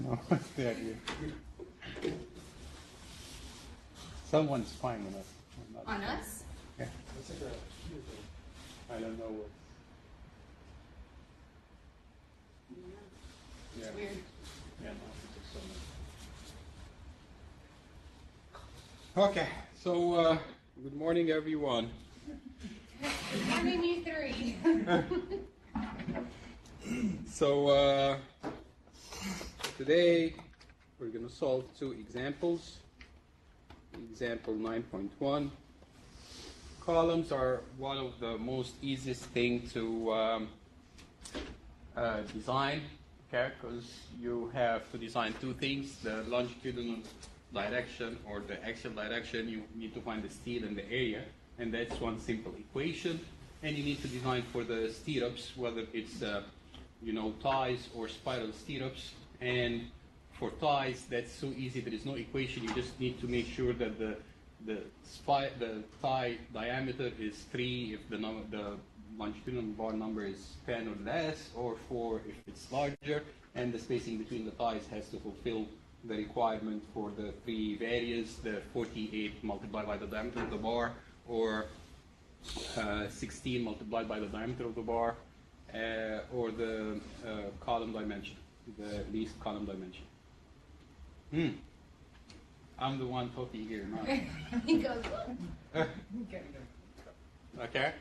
know what's the idea. Someone's spying on us. On us? Yeah. I don't know what. It's Yeah. weird. Yeah, no, okay, so good morning, everyone. Good morning, you three. So today we're going to solve two examples. Example 9.1. Columns are one of the most easiest thing to design, okay? Because you have to design two things: the longitudinal direction or the axial direction. You need to find the steel and the area, and that's one simple equation. And you need to design for the stirrups, whether it's ties or spiral stirrups. And for ties, that's so easy. There is no equation. You just need to make sure that the tie diameter is 3 if the longitudinal bar number is 10 or less, or 4 if it's larger, and the spacing between the ties has to fulfill the requirement for the three variants, the 48 multiplied by the diameter of the bar, or 16 multiplied by the diameter of the bar, or the column dimension, the least column dimension. I'm the one talking here, not. He goes, Okay.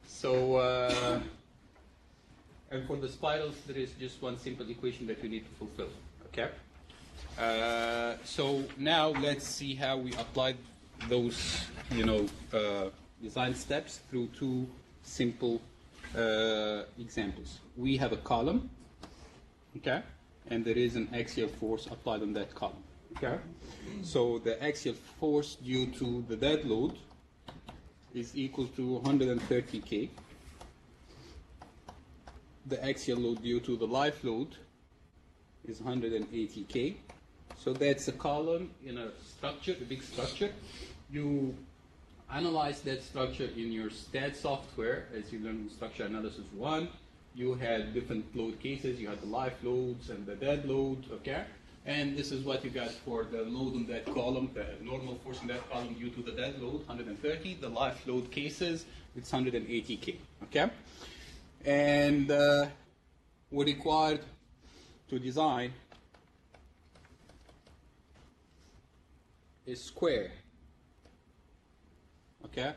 So, and for the spirals, there is just one simple equation that you need to fulfill. Okay. So now let's see how we applied those, design steps through two simple examples. We have a column, okay, and there is an axial force applied on that column. Okay, so the axial force due to the dead load is equal to 130 K. The axial load due to the life load is 180 K. So that's a column in a structure, a big structure. You analyze that structure in your STAT software, as you learned in Structure Analysis 1. You had different load cases. You had the life loads and the dead load, okay? And this is what you got for the load on that column, the normal force in that column due to the dead load, 130. The life load cases, it's 180 K, okay? And we're required to design a square, okay,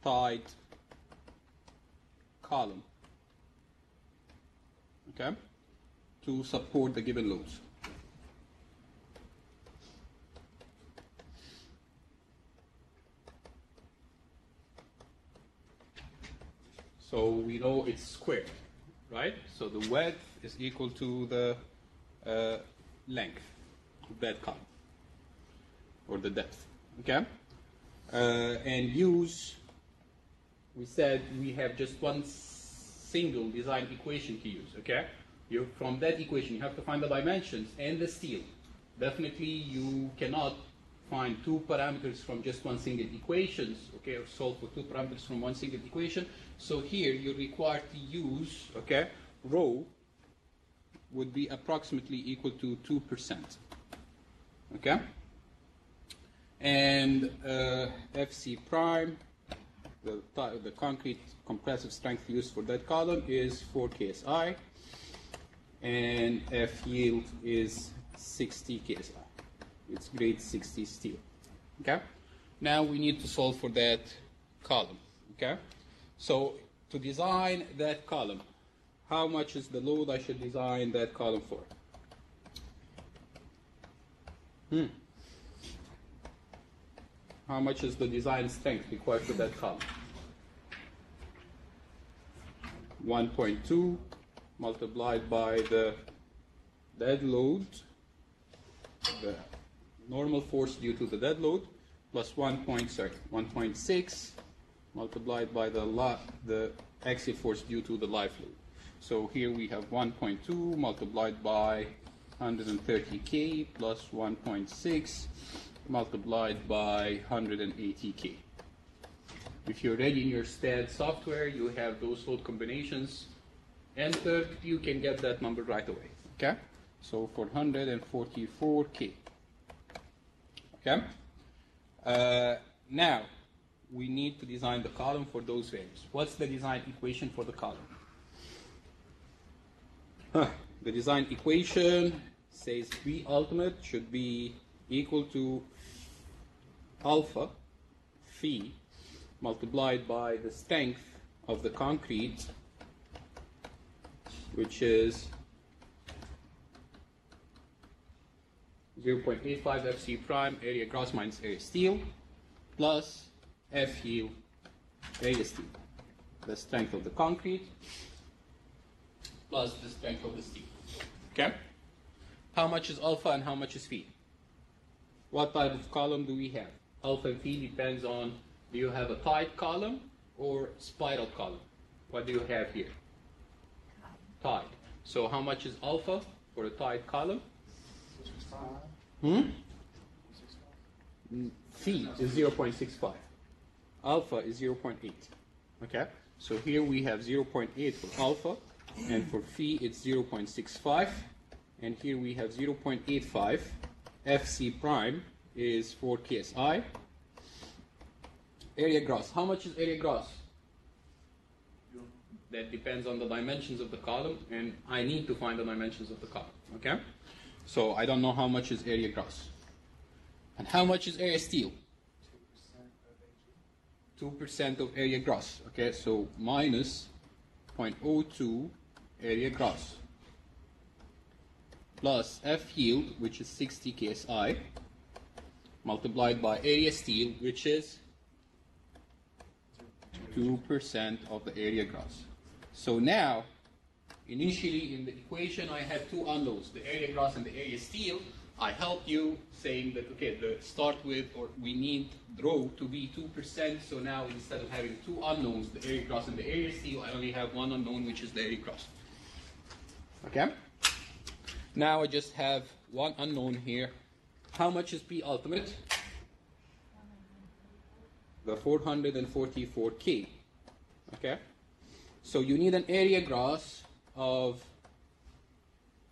tied column, okay, to support the given loads. So we know it's square, right? So the width is equal to the length of that column, or the depth, okay? And use, we said we have just one single design equation to use, okay? From that equation, you have to find the dimensions and the steel. Definitely, you cannot find two parameters from just one single equation, okay, or solve for two parameters from one single equation. So here, you're required to use, okay, rho would be approximately equal to 2%, okay? And FC prime, the concrete compressive strength used for that column is 4 KSI, and F yield is 60 KSI. It's grade 60 steel. Okay. Now we need to solve for that column. Okay. So to design that column, how much is the load I should design that column for? How much is the design strength required for that column? 1.2 multiplied by the dead load, the normal force due to the dead load, plus 1.6 multiplied by the axial force due to the life load. So here we have 1.2 multiplied by 130 K plus 1.6 multiplied by 180 K. If you're ready in your STAT software, you have those load combinations entered, you can get that number right away. Okay? So 444K. Okay? Now, we need to design the column for those values. What's the design equation for the column? The design equation says V ultimate should be equal to alpha phi multiplied by the strength of the concrete, which is 0.85 FC prime area gross minus area steel plus F yield area steel, the strength of the concrete plus the strength of the steel. Okay? How much is alpha and how much is phi? What type of column do we have? Alpha and phi depends on, do you have a tight column or spiral column? What do you have here? Tight. So how much is alpha for a tight column? Phi is 0.65. Alpha is 0.8. Okay? So here we have 0.8 for alpha, and for phi it's 0.65. And here we have 0.85. FC prime is 4 KSI. Area gross. How much is area gross? That depends on the dimensions of the column, and I need to find the dimensions of the column. Okay? So I don't know how much is area gross. And how much is area steel? 2% of area gross. Okay, so minus 0.02 area gross plus F yield, which is 60 KSI, multiplied by area steel, which is 2% of the area gross. So now, initially in the equation I had two unknowns, the area gross and the area steel. I helped you saying that, okay, start with, or we need rho to be 2%, so now instead of having two unknowns, the area gross and the area steel, I only have one unknown, which is the area gross. Okay? Now I just have one unknown here. How much is P ultimate? The 444K. Okay? So you need an area gross of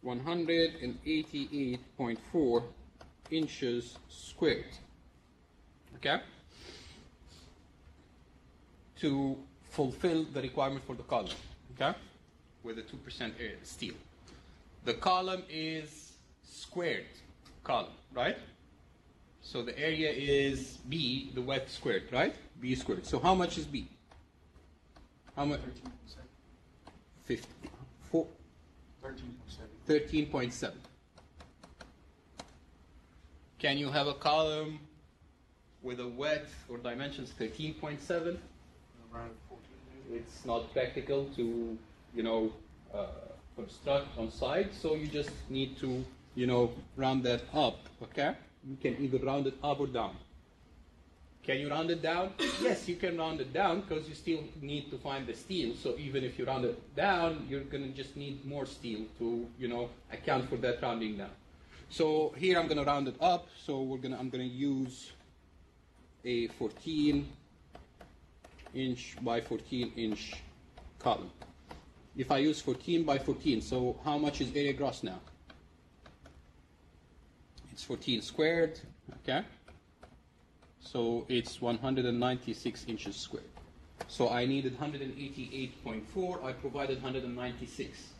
188.4 inches squared. Okay? To fulfill the requirement for the column. Okay? With a 2% area steel. The column is squared column, right? So the area is B, the width squared, right? B squared. So how much is B? How much? 13.7. Can you have a column with a width or dimensions 13.7? It's not practical to, construct on site, so you just need to, round that up, okay? You can either round it up or down. Can you round it down? Yes, you can round it down because you still need to find the steel. So even if you round it down, you're going to just need more steel to, account for that rounding down. So here I'm going to round it up. So I'm going to use a 14 inch by 14 inch column. If I use 14 by 14, so how much is area gross now? It's 14 squared, okay? So it's 196 inches squared. So I needed 188.4, I provided 196.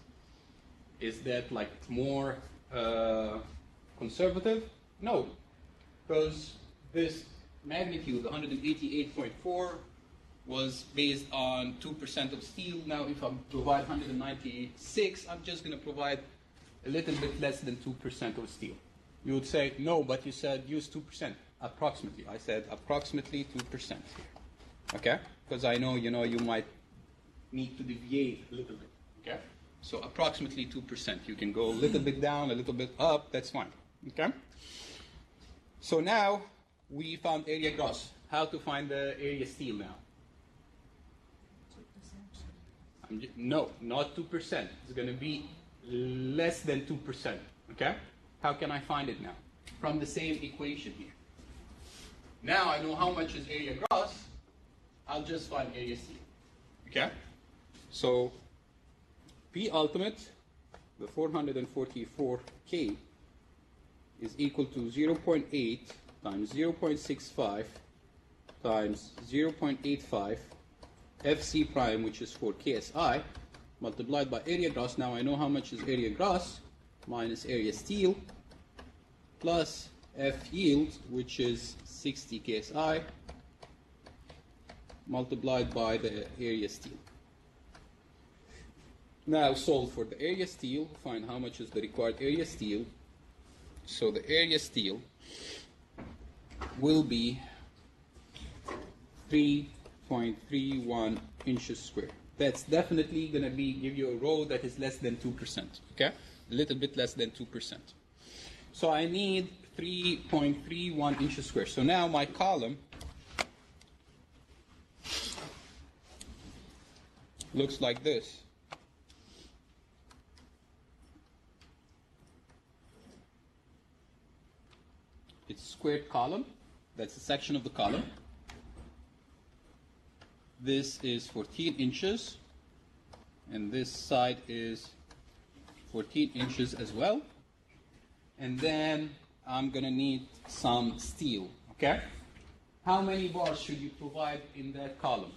Is that like more conservative? No, because this magnitude, 188.4, was based on 2% of steel. Now if I provide 196, I'm just going to provide a little bit less than 2% of steel. You would say, no, but you said use 2%. Approximately. I said approximately 2% here. Okay? Because I know, you might need to deviate a little bit. Okay? So approximately 2%. You can go a little bit down, a little bit up. That's fine. Okay? So now we found area gross. How to find the area steel now? No, not 2%. It's going to be less than 2%. Okay? How can I find it now? From the same equation here. Now I know how much is area gross. I'll just find area steel. Okay? So P ultimate the 444K is equal to 0.8 times 0.65 times 0.85 FC prime, which is for KSI, multiplied by area gross. Now I know how much is area gross, minus area steel, plus F yield, which is 60 KSI, multiplied by the area steel. Now solve for the area steel, find how much is the required area steel. So the area steel will be 3.31 inches square. That's definitely going to give you a row that is less than 2%, okay? A little bit less than 2%. So I need 3.31 inches square. So now my column looks like this. It's squared column. That's a section of the column. This is 14 inches. And this side is 14 inches as well. And then I'm going to need some steel. Okay? How many bars should you provide in that column?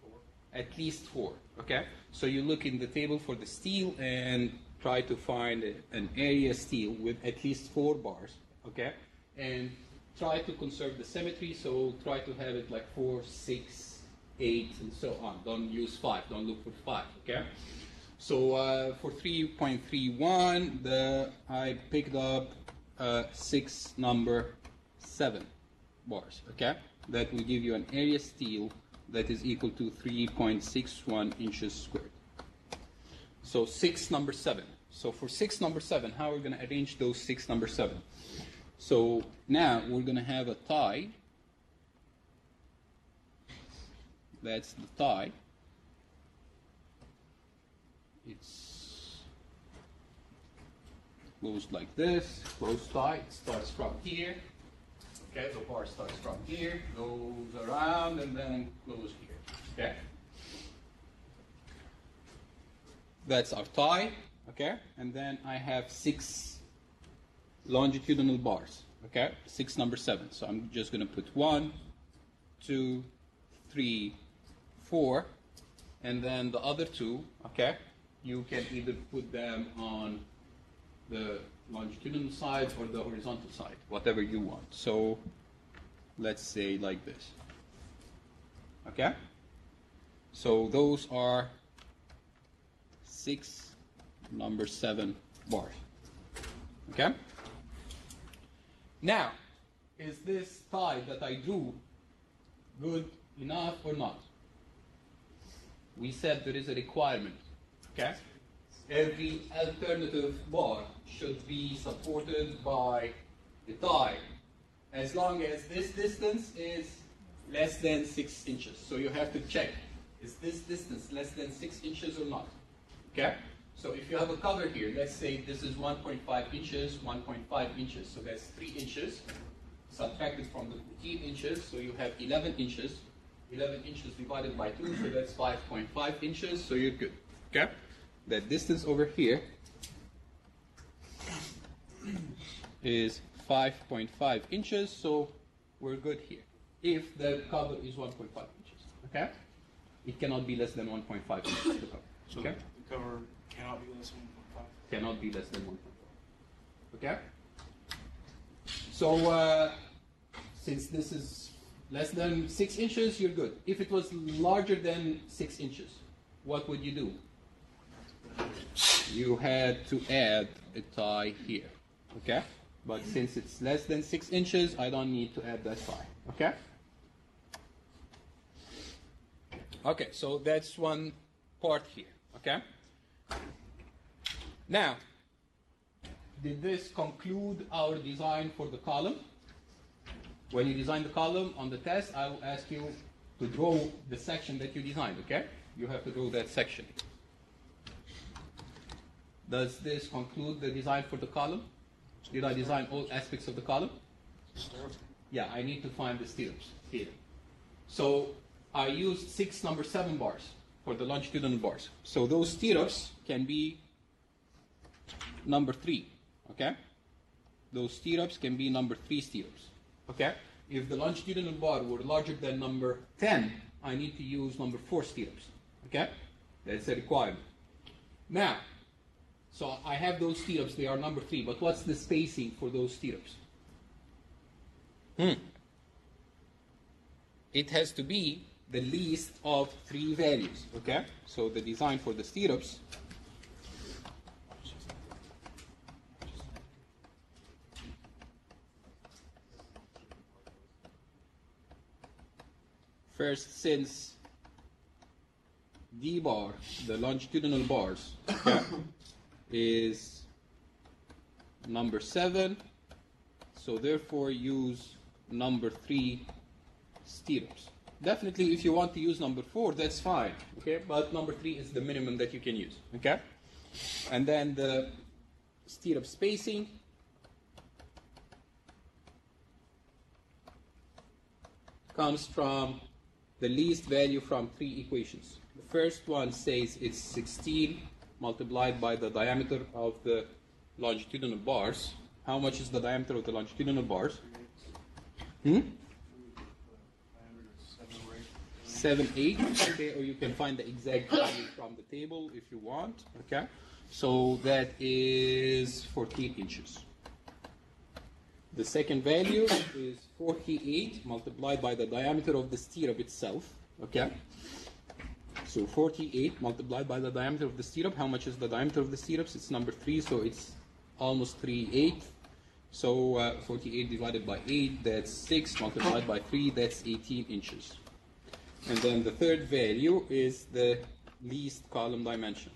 4. At least 4. Okay? So you look in the table for the steel and try to find an area steel with at least 4 bars. Okay, and try to conserve the symmetry, so try to have it like 4, 6, 8, and so on. Don't use 5, don't look for 5, okay? So for 3.31, I picked up 6 number 7 bars, okay? That will give you an area steel that is equal to 3.61 inches squared. So 6 number 7. So for 6 number 7, how are we going to arrange those 6 number 7? So now we're going to have a tie. That's the tie. It's closed like this, closed tie. It starts from here. Okay, the bar starts from here, goes around, and then closes here. Okay? That's our tie. Okay? And then I have 6 longitudinal bars, okay? 6 number 7. So I'm just going to put 1, 2, 3, 4, and then the other 2, okay? You can either put them on the longitudinal side or the horizontal side, whatever you want. So let's say like this, okay? So those are 6 number 7 bars, okay? Now, is this tie that I drew good enough or not? We said there is a requirement, okay? Every alternative bar should be supported by a tie as long as this distance is less than 6 inches. So you have to check, is this distance less than 6 inches or not, okay? So if you have a cover here, let's say this is 1.5 inches, 1.5 inches, so that's 3 inches, subtracted from the 14 inches, so you have 11 inches. 11 inches divided by 2, so that's 5.5 inches, so you're good, okay? That distance over here is 5.5 inches, so we're good here. If the cover is 1.5 inches, okay? It cannot be less than 1.5 inches, the cover, So okay? the cover cannot be less than 1.5. Cannot be less than 1.5. Okay? So, since this is less than 6 inches, you're good. If it was larger than 6 inches, what would you do? You had to add a tie here. Okay? But since it's less than 6 inches, I don't need to add that tie. Okay? Okay, so that's one part here. Okay? Now, did this conclude our design for the column? When you design the column on the test, I will ask you to draw the section that you designed, okay? You have to draw that section. Does this conclude the design for the column? Did I design all aspects of the column? Yeah, I need to find the stirrups here. So I used 6 number 7 bars for the longitudinal bars. So those stirrups can be number 3, okay? Those stirrups can be number 3 stirrups, okay? If the longitudinal bar were larger than number 10, I need to use number 4 stirrups, okay? That's a requirement. Now, so I have those stirrups, they are number 3, but what's the spacing for those stirrups? It has to be the least of 3 values, okay? So the design for the stirrups first, since D bar, the longitudinal bars, okay, is number 7, so therefore use number 3 stirrups. Definitely if you want to use number 4, that's fine, okay, but number 3 is the minimum that you can use, okay? And then the stirrup spacing comes from the least value from 3 equations. The first one says it's 16 multiplied by the diameter of the longitudinal bars. How much is the diameter of the longitudinal bars? 7, 8, okay, or you can find the exact value from the table if you want, okay? So that is 14 inches. The second value is 48 multiplied by the diameter of the stirrup itself, okay? So 48 multiplied by the diameter of the stirrup. How much is the diameter of the stirrups? It's number 3, so it's almost 3/8. So 48 divided by 8, that's 6 multiplied by 3, that's 18 inches. And then the third value is the least column dimension.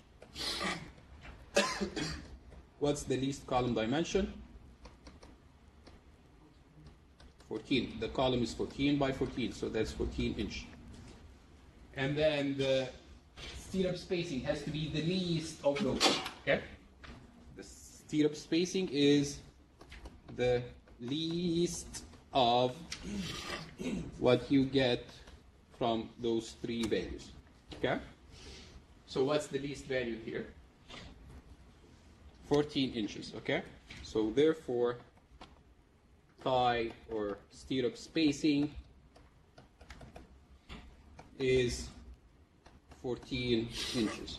What's the least column dimension? 14. The column is 14 by 14, so that's 14 inch. And then the stirrup spacing has to be the least of those, okay? The stirrup spacing is the least of what you get from those 3 values, okay? So what's the least value here? 14 inches, okay? So therefore, thigh or stirrup spacing is 14 inches.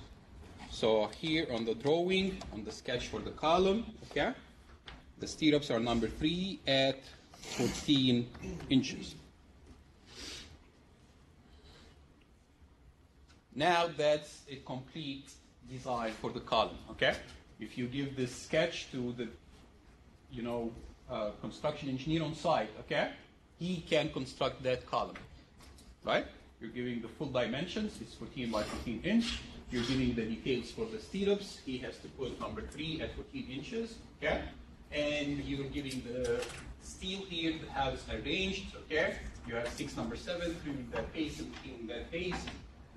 So here on the drawing, on the sketch for the column, okay, the stirrups are number 3 at 14 inches. Now that's a complete design for the column, okay? If you give this sketch to the, construction engineer on site, okay, he can construct that column, right? You're giving the full dimensions, it's 14 by 14 inch. You're giving the details for the stirrups. He has to put number 3 at 14 inches, okay? And you're giving the steel here, how it's arranged, okay? You have 6 number 7, 3 with that pace and 3 with that pace.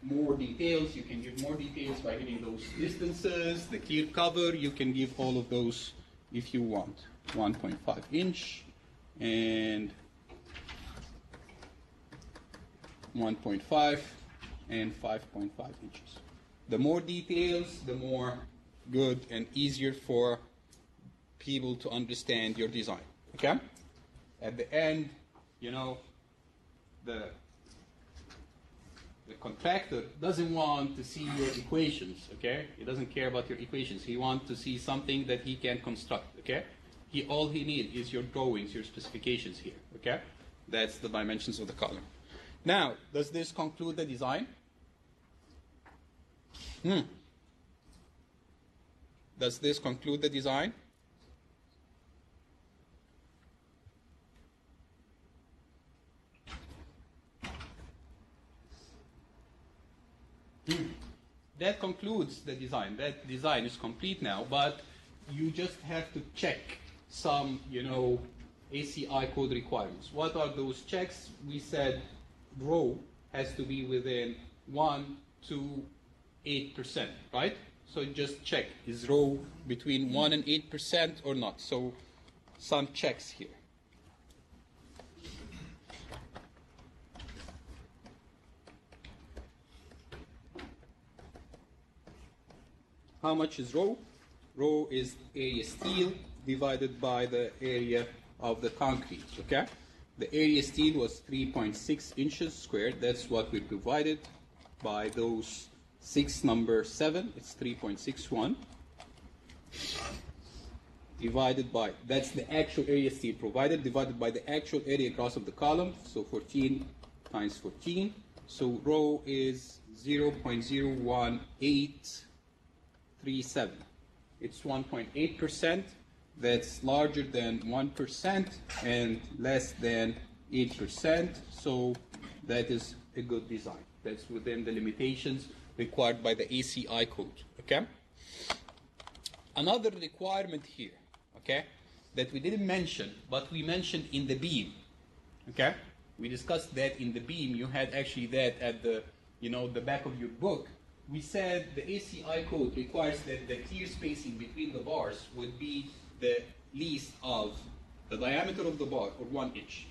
More details, you can give more details by giving those distances, the clear cover, you can give all of those if you want. 1.5 inch and 1.5 and 5.5 inches. The more details, the more good and easier for people to understand your design, okay? At the end, the contractor doesn't want to see your equations, okay? He doesn't care about your equations. He wants to see something that he can construct, okay? All he needs is your drawings, your specifications here, okay? That's the dimensions of the column. Now, does this conclude the design? Does this conclude the design? That concludes the design. That design is complete now, but you just have to check some, ACI code requirements. What are those checks? We said rho has to be within 1 to 8%, right? So just check, is rho between 1 and 8% or not? So some checks here. How much is rho? Rho is area steel divided by the area of the concrete, okay? The area steel was 3.6 inches squared. That's what we divided by those 6 number 7. It's 3.61. Divided by, that's the actual area steel provided, divided by the actual area across of the column. So 14 times 14. So rho is 0.01837. It's 1.8%. That's larger than 1% and less than 8%. So that is a good design. That's within the limitations required by the ACI code. Okay. Another requirement here, okay, that we didn't mention, but we mentioned in the beam. Okay. We discussed that in the beam. You had actually that at the, the back of your book. We said the ACI code requires that the clear spacing between the bars would be the least of the diameter of the bar, or 1 inch.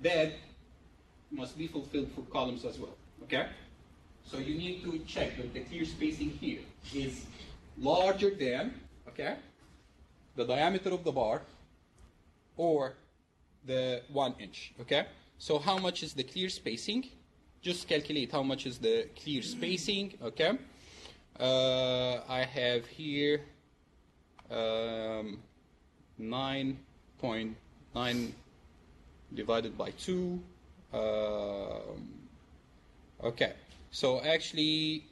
That must be fulfilled for columns as well, okay? So you need to check that the clear spacing here is larger than, okay, the diameter of the bar, or the 1 inch, okay? So how much is the clear spacing? Just calculate how much is the clear spacing, okay? I have here 9.9 divided by 2. Okay, so actually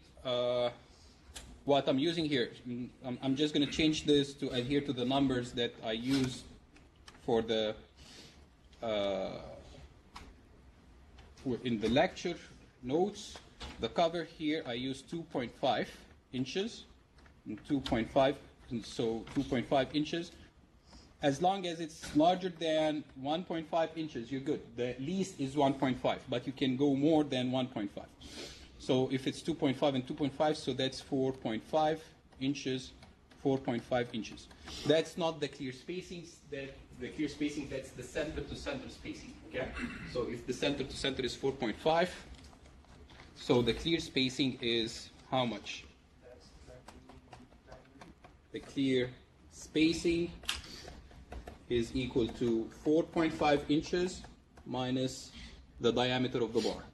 what I'm using here, I'm just going to change this to adhere to the numbers that I use for the in the lecture notes. The cover here I use 2.5 inches and 2.5, so 2.5 inches. As long as it's larger than 1.5 inches, you're good. The least is 1.5, but you can go more than 1.5. So if it's 2.5 and 2.5, so that's 4.5 inches, 4.5 inches. That's not the clear spacing. The clear spacing, that's the center to center spacing, okay? So if the center to center is 4.5, so the clear spacing is how much? The clear spacing is equal to 4.5 inches minus the diameter of the bar.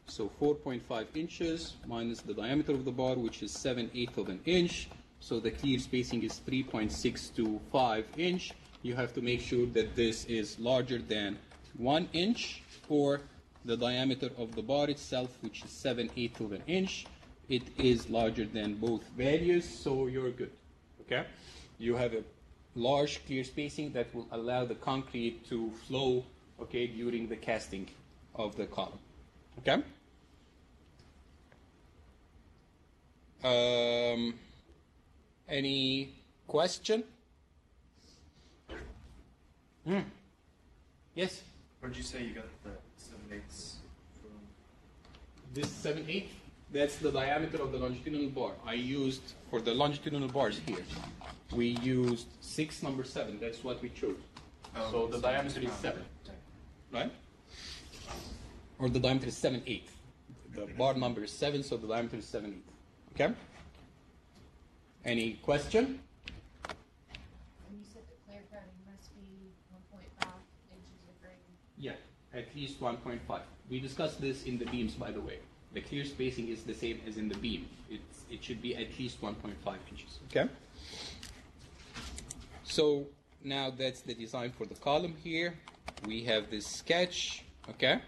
So 4.5 inches minus the diameter of the bar, which is 7/8 of an inch. So the clear spacing is 3.625 inch. You have to make sure that this is larger than 1 inch, or the diameter of the bar itself, which is 7/8 of an inch. It is larger than both values, so you're good. Okay? You have a large clear spacing that will allow the concrete to flow, okay, during the casting of the column. Okay? Any question? Yes? Where did you say you got the 7/8 from? This 7/8, that's the diameter of the longitudinal bar. I used, for the longitudinal bars here, we used 6 number 7. That's what we chose. Oh, So the diameter is 7, right? Or the diameter is 7/8. The bar number is 7, so the diameter is 7/8. Okay? Any question? And you said the clear coating must be 1.5 inches of grading. Yeah, at least 1.5. We discussed this in the beams, by the way. The clear spacing is the same as in the beam. It should be at least 1.5 inches. Okay? So now that's the design for the column here. We have this sketch. Okay?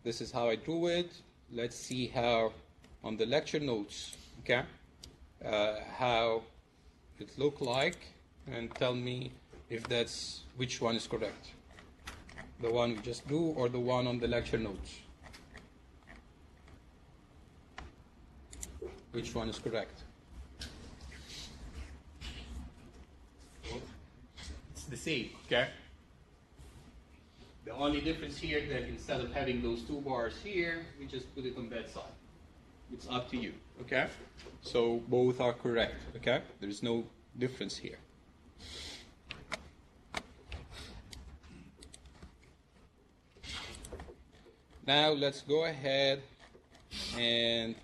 This is how I drew it. Let's see how on the lecture notes, okay, how it look like, and tell me if that's, which one is correct. The one we just drew or the one on the lecture notes? Which one is correct? It's the same, okay? The only difference here that instead of having those 2 bars here, we just put it on that side. It's up to you, okay? So both are correct, okay? There's no difference here. Now let's go ahead and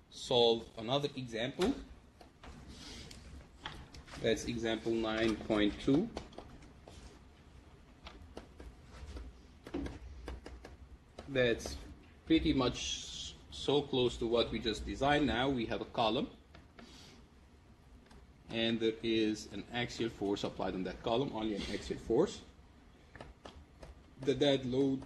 solve another example. That's example 9.2. That's pretty much so close to what we just designed. Now we have a column, and there is an axial force applied on that column, only an axial force. The dead load,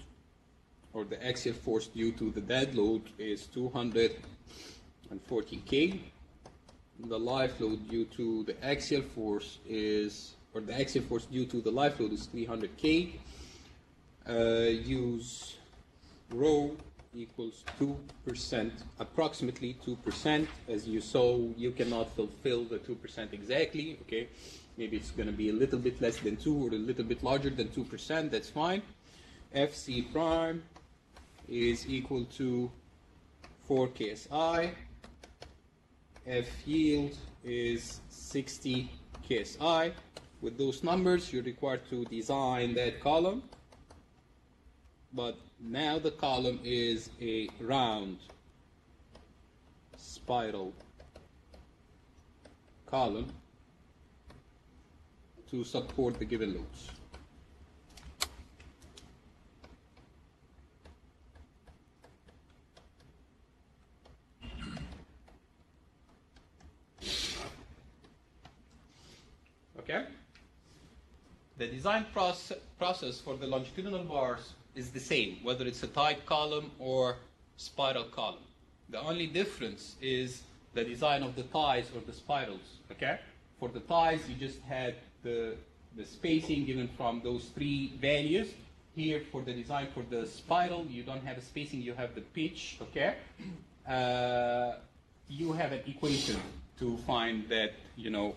or the axial force due to the dead load, is 240 K. The life load due to the axial force is, or the axial force due to the life load is 300 K. Use rho equals 2%, approximately 2%. As you saw, you cannot fulfill the 2% exactly, okay? Maybe it's going to be a little bit less than 2 or a little bit larger than 2%, that's fine. FC prime is equal to 4 KSI. F yield is 60 KSI. With those numbers, you're required to design that column. But now the column is a round spiral column to support the given loads. Okay? The design process for the longitudinal bars is the same, whether it's a tied column or spiral column. The only difference is the design of the ties or the spirals, okay? For the ties, you just had the spacing given from those three values. Here, for the design for the spiral, you don't have a spacing, you have the pitch, okay? You have an equation to find that,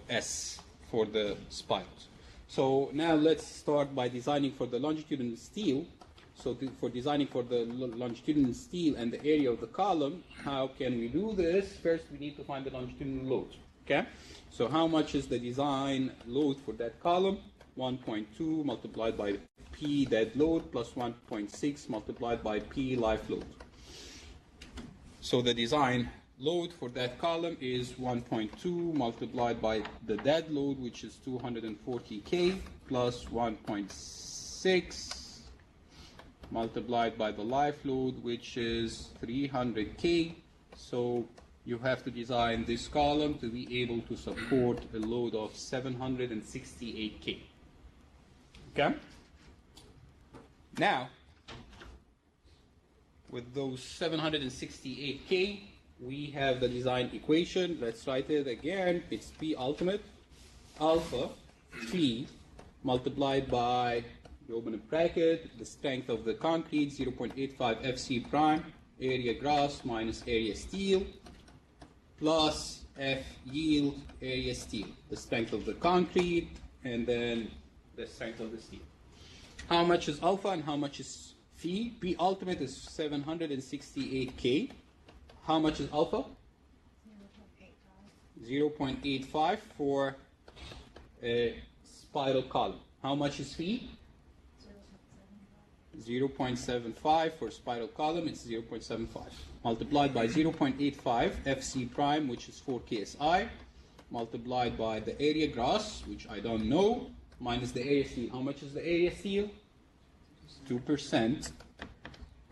S for the spirals. So now let's start by designing for the longitudinal steel. So for designing for the longitudinal steel and the area of the column, how can we do this? First, we need to find the longitudinal load. Okay? So how much is the design load for that column? 1.2 multiplied by P dead load plus 1.6 multiplied by P life load. So the design load for that column is 1.2 multiplied by the dead load, which is 240 K, plus 1.6 multiplied by the life load, which is 300 K. So you have to design this column to be able to support a load of 768 K. Okay? Now, with those 768 K, we have the design equation. Let's write it again. It's P ultimate alpha P multiplied by, you open a bracket, the strength of the concrete, 0.85 FC prime, area gross minus area steel, plus F yield, area steel, the strength of the concrete, and then the strength of the steel. How much is alpha and how much is phi? P ultimate is 768 K. How much is alpha? 0.85 for a spiral column. How much is phi? 0.75 for spiral column. It's 0.75 multiplied by 0.85 FC prime, which is 4 KSI, multiplied by the area gross, which I don't know, minus the area steel. How much is the area steel? 2%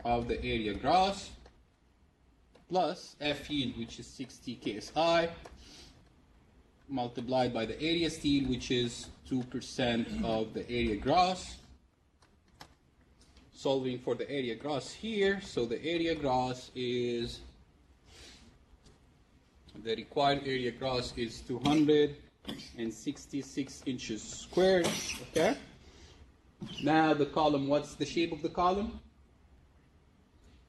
of the area gross, plus F yield, which is 60 KSI, multiplied by the area steel, which is 2% of the area gross. Solving for the area gross here, so the area gross is, the required area gross is 266 inches squared, okay? Now the column, what's the shape of the column?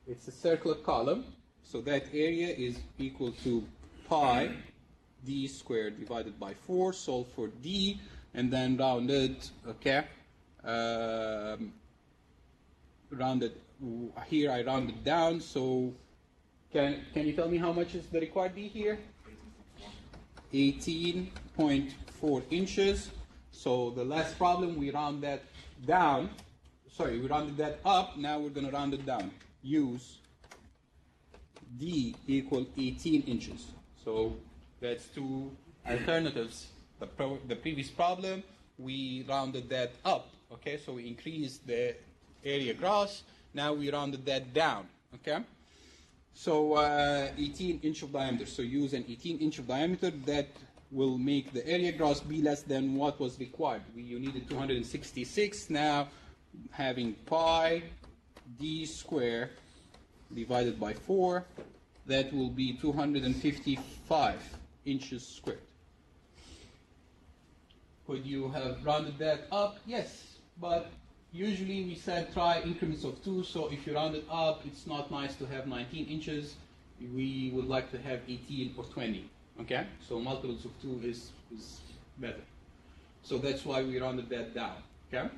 It's a circular column. So that area is equal to pi d squared divided by 4. Solve for d, and then rounded. Okay. Rounded here. I rounded down. So can you tell me how much is the required d here? 18.4 inches. So the last problem we round that down. Sorry, we rounded that up. Now we're going to round it down. Use D equal 18 inches. So that's two alternatives The previous problem, we rounded that up, okay? So we increased the area gross. Now we rounded that down, okay? So 18-inch of diameter. So use an 18-inch of diameter. That will make the area gross be less than what was required. You needed 266. Now having pi d square divided by 4, that will be 255 inches squared. Could you have rounded that up? Yes, but usually we said try increments of 2, so if you round it up, it's not nice to have 19 inches. We would like to have 18 or 20, okay? So multiples of 2 is better. So that's why we rounded that down, okay?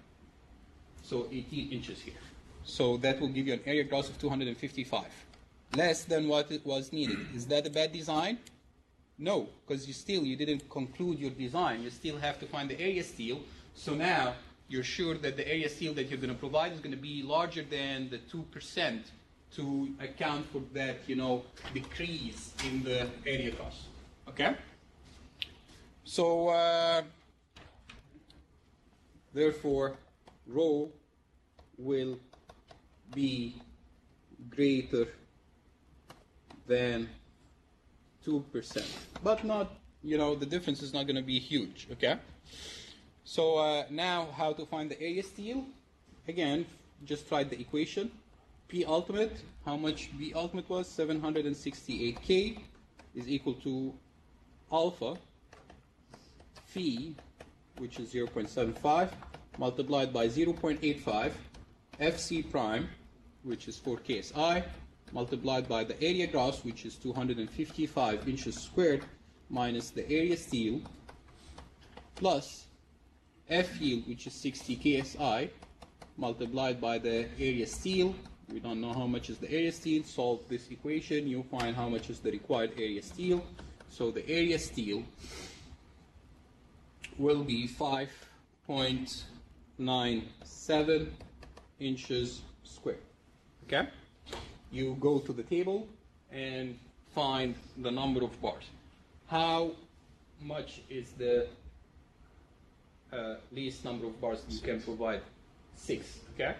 So 18 inches here. So that will give you an area gross of 255, less than what it was needed. Is that a bad design? No, because you didn't conclude your design. You still have to find the area steel. So now you're sure that the area steel that you're going to provide is going to be larger than the 2% to account for that, decrease in the area cost. Okay? So therefore, rho will be greater than 2%, but not, the difference is not going to be huge, okay? So now how to find the area steel? Again, just write the equation. P ultimate, how much B ultimate was? 768K is equal to alpha phi, which is 0.75, multiplied by 0.85, FC prime, which is 4 KSI, multiplied by the area gross, which is 255 inches squared, minus the area steel, plus F yield, which is 60 KSI, multiplied by the area steel. We don't know how much is the area steel. Solve this equation. You'll find how much is the required area steel. So the area steel will be 5.97 inches squared. Okay? You go to the table and find the number of bars. How much is the least number of bars you can provide? 6. Okay,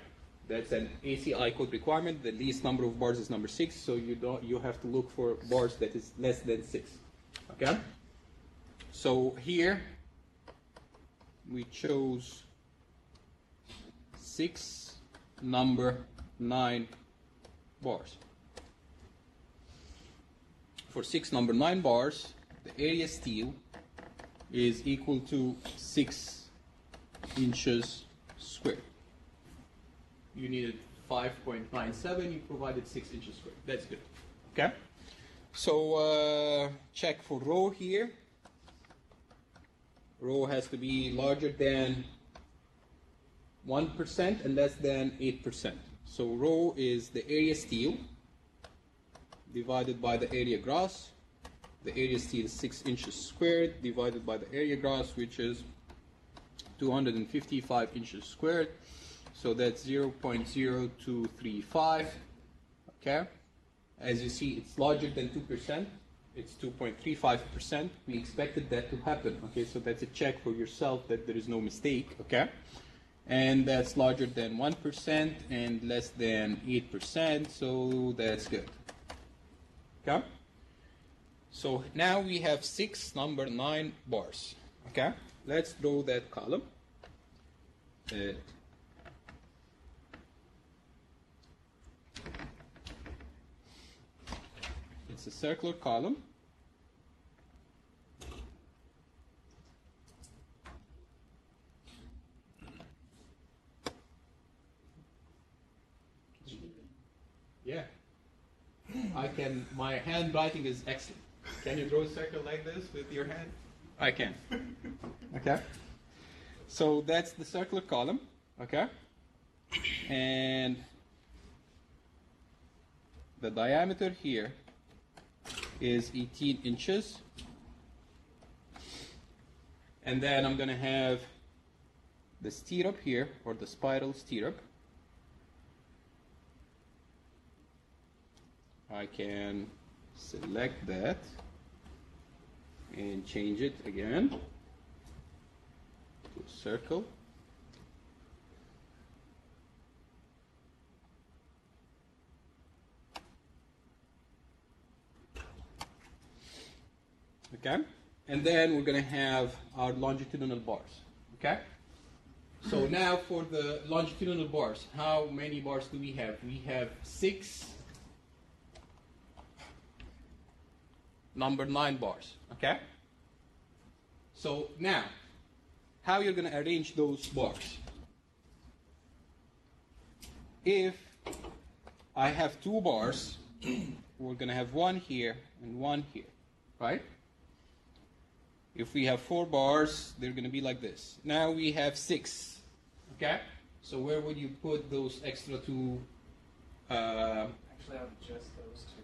that's an ACI code requirement. The least number of bars is number 6, so you have to look for bars that is less than 6. Okay, so here we chose 6 number 9 bars. For 6 number 9 bars, the area steel is equal to 6 inches squared. You needed 5.97, you provided 6 inches squared. That's good. Okay? So check for rho here. Rho has to be larger than 1% and less than 8%. So rho is the area steel divided by the area gross. The area steel is 6 inches squared divided by the area gross, which is 255 inches squared. So that's 0.0235. Okay. As you see, it's larger than 2%. It's 2.35%. We expected that to happen. Okay, so that's a check for yourself that there is no mistake. Okay. And that's larger than 1% and less than 8%. So that's good. Okay. So now we have 6 number 9 bars. Okay. Let's draw that column. It's a circular column. Yeah. I can, my handwriting is excellent. Can you draw a circle like this with your hand? I can. Okay. So that's the circular column. Okay. And the diameter here is 18 inches. And then I'm going to have the stirrup here, or the spiral stirrup. I can select that and change it again. to a circle. Okay, and then we're going to have our longitudinal bars. Okay, so now for the longitudinal bars, how many bars do we have? We have 6, number 9 bars. Okay, so now how you're going to arrange those bars? If I have 2 bars, we're going to have one here and one here, right? If we have 4 bars, they're going to be like this. Now we have 6, okay? So where would you put those extra 2? Actually, I would adjust those two.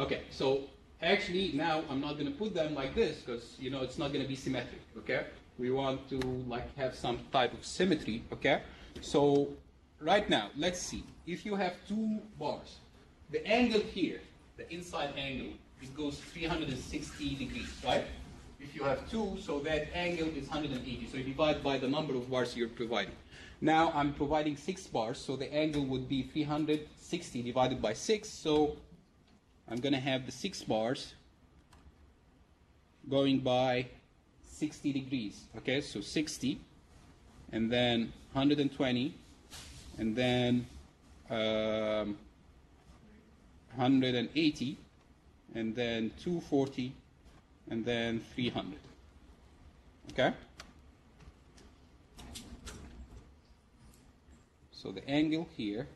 Okay, so actually now I'm not going to put them like this because, you know, it's not going to be symmetric, okay? We want to like have some type of symmetry, okay? So right now, let's see. If you have 2 bars, the angle here, the inside angle, it goes 360 degrees, right? If you have 2, so that angle is 180. So you divide by the number of bars you're providing. Now I'm providing 6 bars, so the angle would be 360 divided by 6. So I'm going to have the 6 bars going by 60 degrees. Okay, so 60, and then 120, and then 180, and then 240, and then 300. Okay? So the angle here,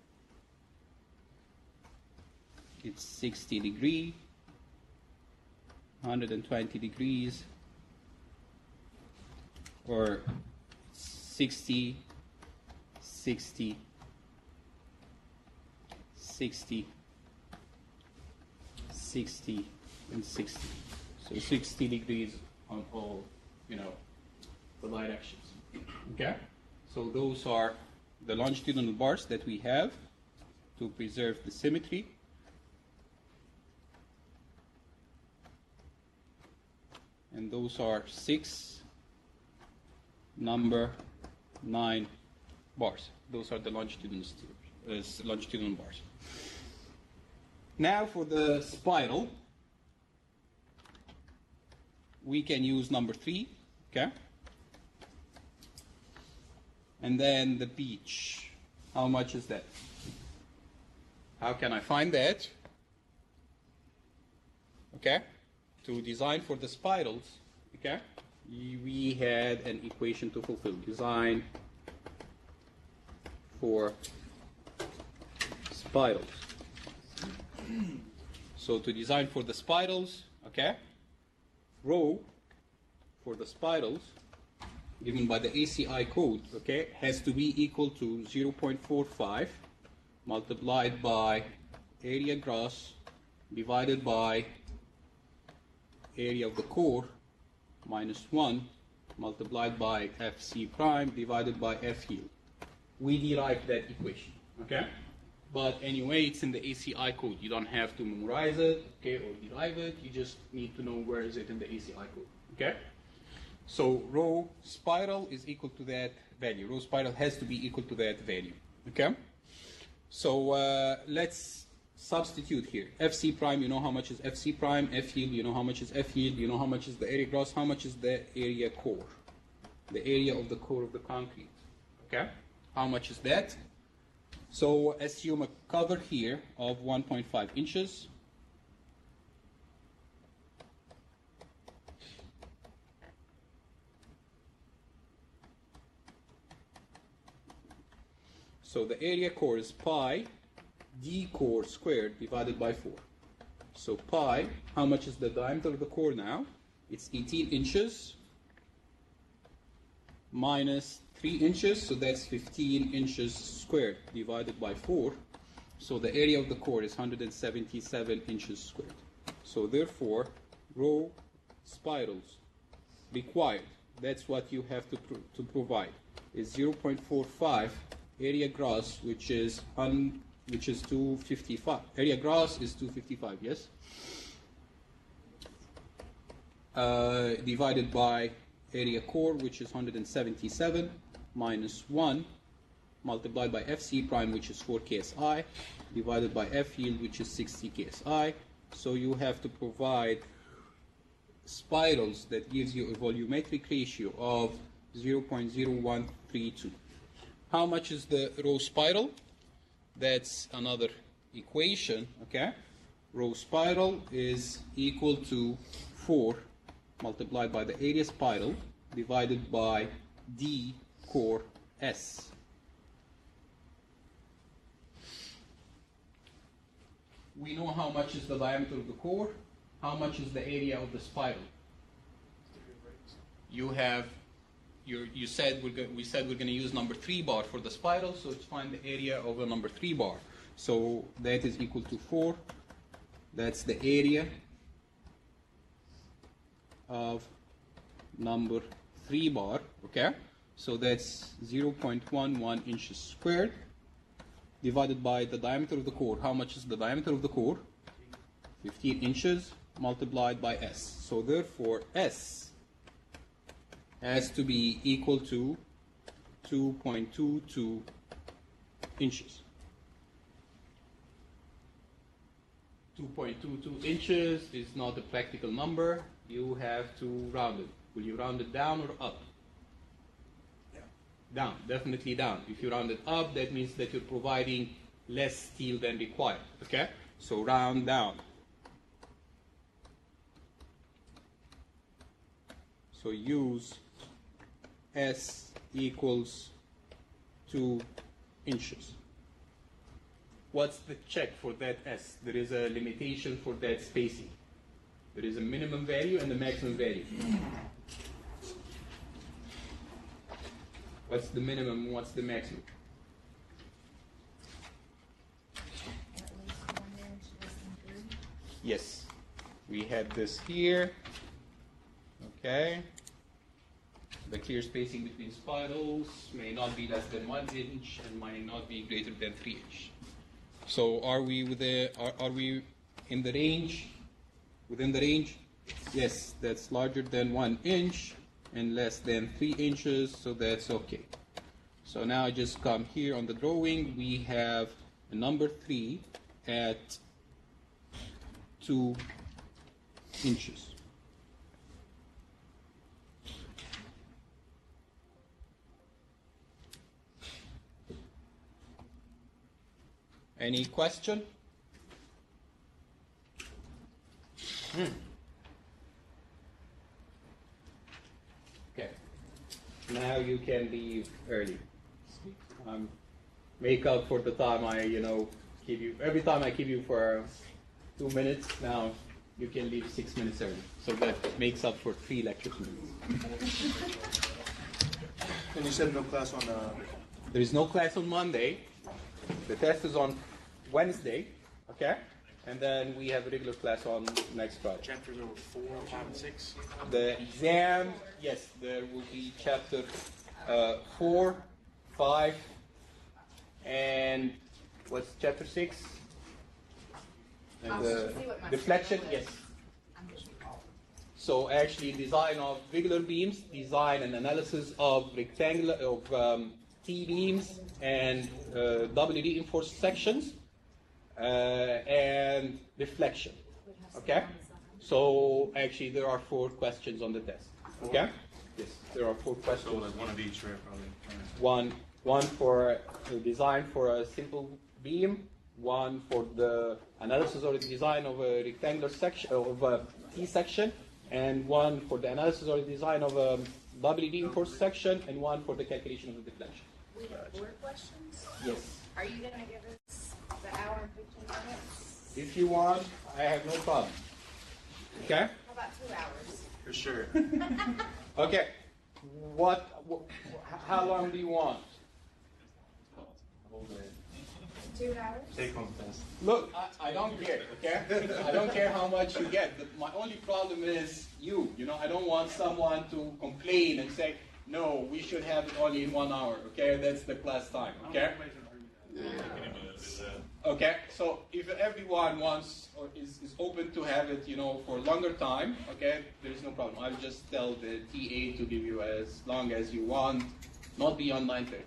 it's 60 degrees, 120 degrees, or 60, 60, 60, 60, and 60. So 60 degrees on all, you know, the directions. Okay? So those are the longitudinal bars that we have to preserve the symmetry. And those are 6, number 9 bars. Those are the longitudinal bars. Now for the spiral, we can use number 3, okay? And then the beach, how much is that? How can I find that? Okay, to design for the spirals, okay, we had an equation to fulfill. Design for spirals. So to design for the spirals, okay, rho for the spirals given by the ACI code, okay, has to be equal to 0.45 multiplied by area gross divided by area of the core minus 1 multiplied by FC prime divided by F yield. We derived that equation, okay? But anyway, it's in the ACI code. You don't have to memorize it, okay, or derive it. You just need to know where is it in the ACI code, okay? So rho spiral is equal to that value. Rho spiral has to be equal to that value, okay? So let's substitute here. FC prime, you know how much is FC prime. F yield, you know how much is F yield. You know how much is the area gross. How much is the area core? The area of the core of the concrete, okay? How much is that? So assume a cover here of 1.5 inches. So the area core is pi d core squared divided by 4. So pi, how much is the diameter of the core now? It's 18 inches minus 3 inches, so that's 15 inches squared divided by 4. So the area of the core is 177 inches squared. So therefore, rho spirals required, that's what you have to provide, is 0.45 area gross, which is 255. Area gross is 255, yes? Divided by area core, which is 177, minus 1, multiplied by FC prime, which is 4 KSI, divided by F yield, which is 60 KSI. So you have to provide spirals that gives you a volumetric ratio of 0.0132. How much is the rho spiral? That's another equation, okay? Rho spiral is equal to 4 multiplied by the area spiral divided by D core S. We know how much is the diameter of the core, how much is the area of the spiral. We said we're going to use number 3 bar for the spiral, so let's find the area of a number 3 bar. So that is equal to 4. That's the area of number 3 bar, okay? So that's 0.11 inches squared divided by the diameter of the core. How much is the diameter of the core? 15 inches multiplied by S. So therefore S has to be equal to 2.22 inches. 2.22 inches is not a practical number. You have to round it. Will you round it down or up? Down, definitely down. If you round it up, that means that you're providing less steel than required, okay? So round down. So use S equals 2 inches. What's the check for that S? There is a limitation for that spacing. There is a minimum value and a maximum value. What's the minimum? What's the maximum? At least 1 inch less than 3. Yes. We have this here. Okay. The clear spacing between spirals may not be less than 1 inch and might not be greater than 3 inches. So are we are we in the range? Within the range? Yes, that's larger than 1 inch and less than 3 inches, so that's okay. So now I just come here on the drawing. We have a number 3 at 2 inches. Any question? Okay. Now you can leave early. Make up for the time I, keep you. Every time I keep you for 2 minutes, now you can leave 6 minutes early. So that makes up for 3 lecture minutes. And you said no class on. There is no class on Monday. The test is on Wednesday, okay? And then we have a regular class on next Friday. Chapters over 4, 5, and 6. The exam, yes, there will be chapter 4, 5, and what's chapter 6? And the deflection, yes. So actually, design of regular beams, design and analysis of rectangular T-beams and doubly reinforced sections and deflection. Okay? So actually there are 4 questions on the test. Okay? Yes, there are 4 questions. So like one of each, right? Probably. One for design for a simple beam, one for the analysis or the design of a rectangular section of a T section, and one for the analysis or the design of a doubly reinforced section, and one for the calculation of the deflection. We have 4 questions? Yes. Are you going to give us the hour and 15 minutes? If you want, I have no problem. Okay? How about 2 hours? For sure. Okay. How long do you want? 2 hours? Take home test. Look, I don't care, okay? I don't care how much you get. But my only problem is you. I don't want someone to complain and say, no, we should have it only in 1 hour, okay? That's the class time, okay? Okay, so if everyone wants or is open to have it, for a longer time, okay, there is no problem. I'll just tell the TA to give you as long as you want, not beyond 9:30.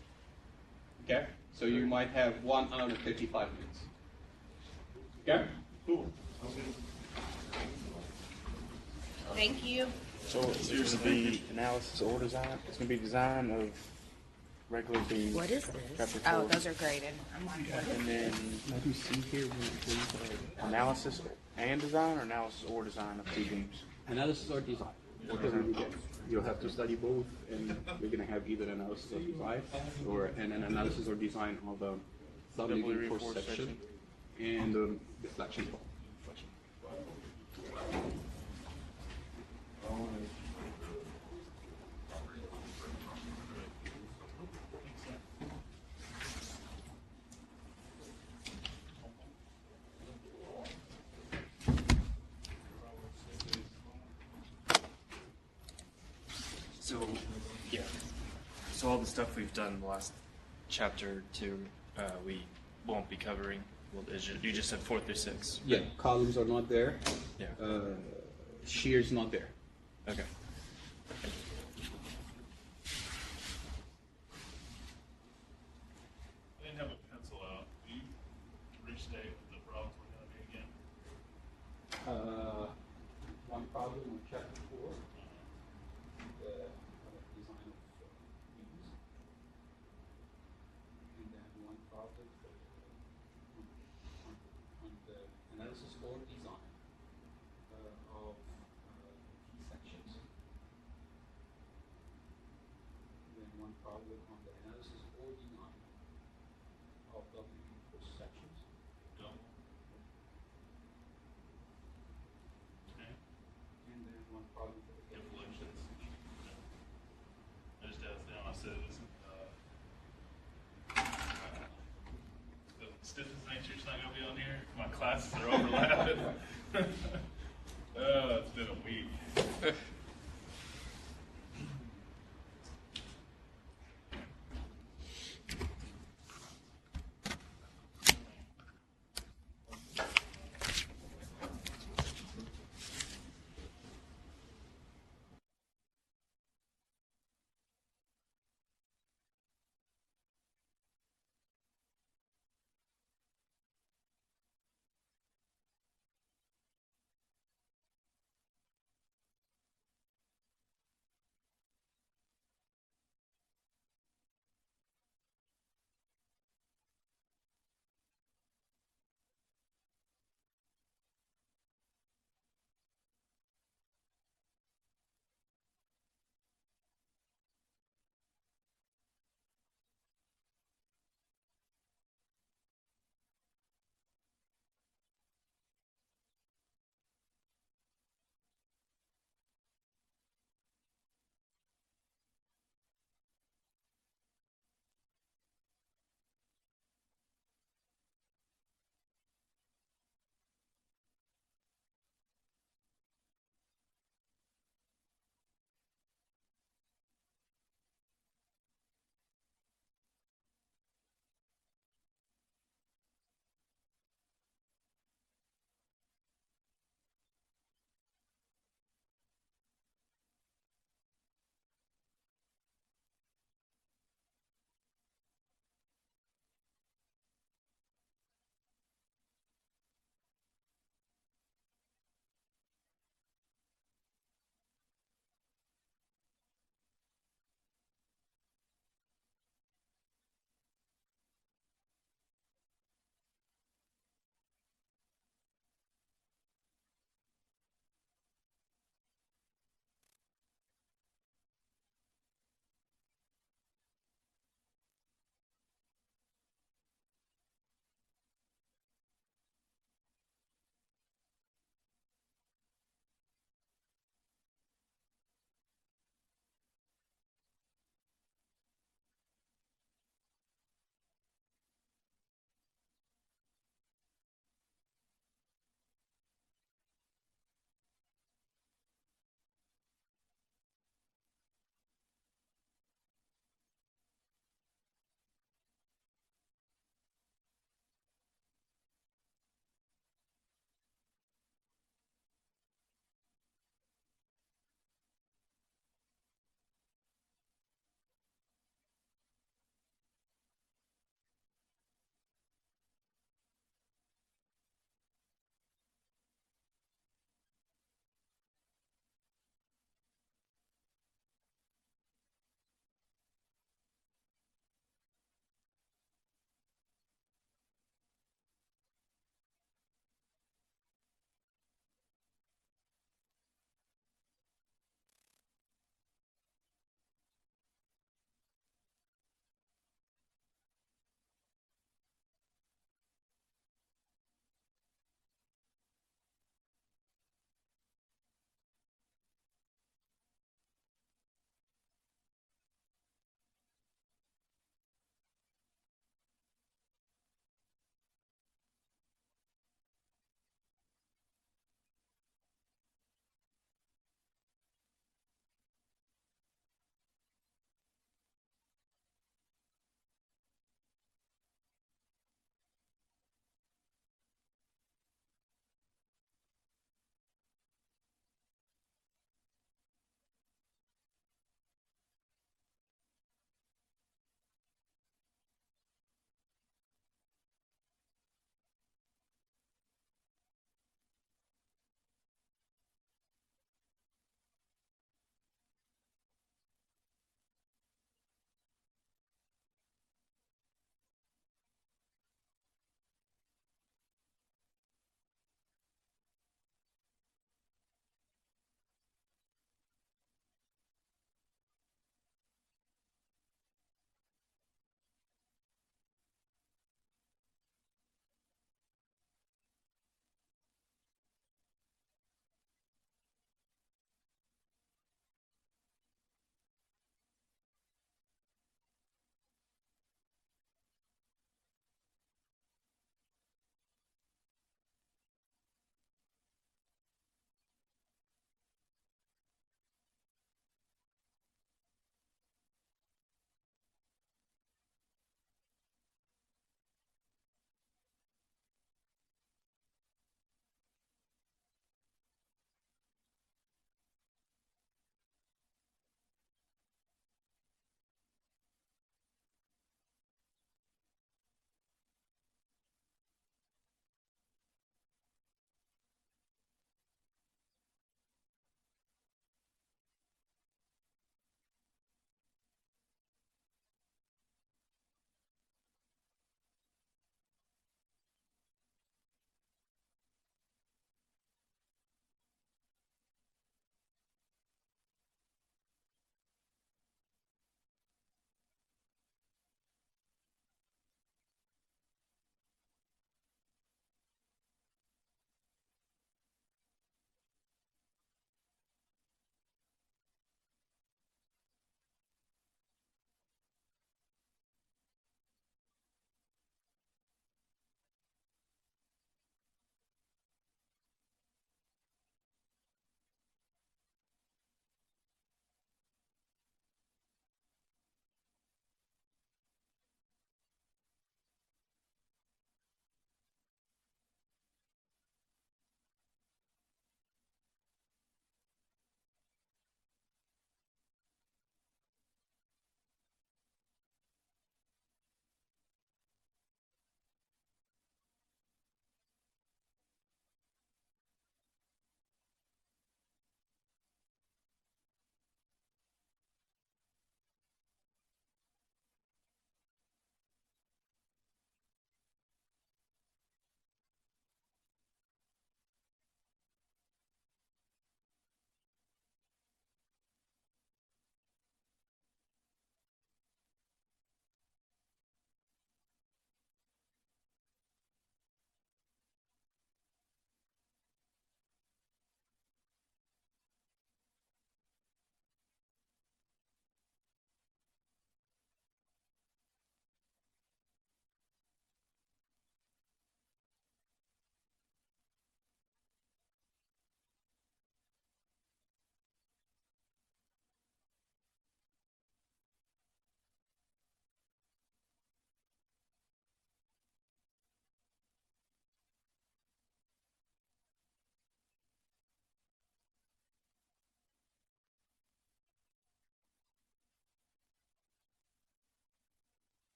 Okay, so you might have 1 hour and 35 minutes. Okay, Cool. Thank you. So it's going to be analysis or design? It's going to be design of regular beams. What is this? Chapter Oh, 4. those are graded. I'm like, what is And then what do you see here? analysis and design, or analysis or design of two beams? Analysis or design, whatever you get. You'll have to study both, and you're going to have either analysis or design, or an analysis or design of a doubly Doubly reinforced reinforced section and deflection ball. So, yeah. So all the stuff we've done in the last chapter 2, we won't be covering. Well, you just said 4 through 6. Yeah, columns are not there. Yeah. Shear's not there. Okay. I didn't have a pencil out. Will you restate what the problems were going to be again? One problem on chapter 4, the design of beams, and then one problem on the analysis or design of key sections. And then one problem on the analysis or design of W sections. Don't. Okay. And then one problem for the Deflections. I just asked down, I said, listen, the stiffness nature's not going to be on here. My classes are overlapping. It's been a